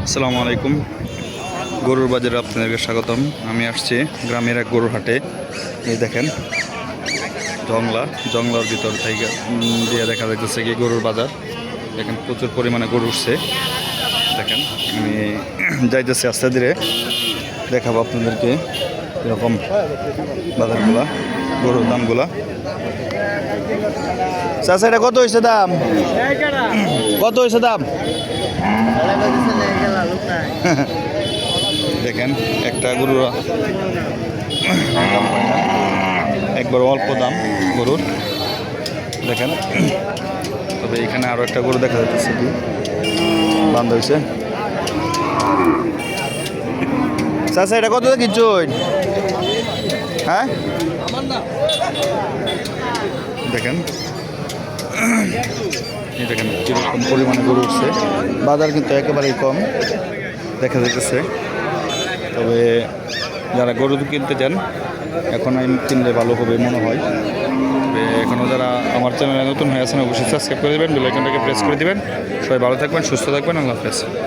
আসসালামু আলাইকুম। গরুর বাজারে আপনাদেরকে স্বাগতম। আমি আসছি গ্রামের এক গরুর হাটে। এই দেখেন জংলার ভিতর থেকে দিয়ে দেখা যাইতেছে কি গরুর বাজার। দেখেন প্রচুর পরিমাণে গরু উঠছে। দেখেন আমি যাইতেছি আস্তে ধীরে, দেখাবো আপনাদেরকে এরকম বাজারগুলা, গরুর দামগুলা। চাচা এটা কত হয়েছে দাম? কত হয়েছে দাম? দেখেন একটা গরুর একবার অল্প দাম গরুর। দেখেন তবে এখানে আরো একটা গরু দেখা যাচ্ছে কি বান্ধ হয়েছে। চাচা এটা কত কিনছো? হ্যাঁ দেখেন এই দেখেন কীরকম পরিমাণে গরু উঠছে। বাজার কিন্তু একেবারেই কম দেখা যাইতেছে। তবে যারা গরু কিনতে চান এখন আমি কিনলে ভালো হবে মনে হয়। তবে এখনও যারা আমার চ্যানেলে নতুন হয়ে আছেন অবশ্যই সাবস্ক্রাইব করে দেবেন, বেল আইকনটাকে প্রেস করে দেবেন। সবাই ভালো থাকবেন, সুস্থ থাকবেন। আল্লাহ হাফেজ।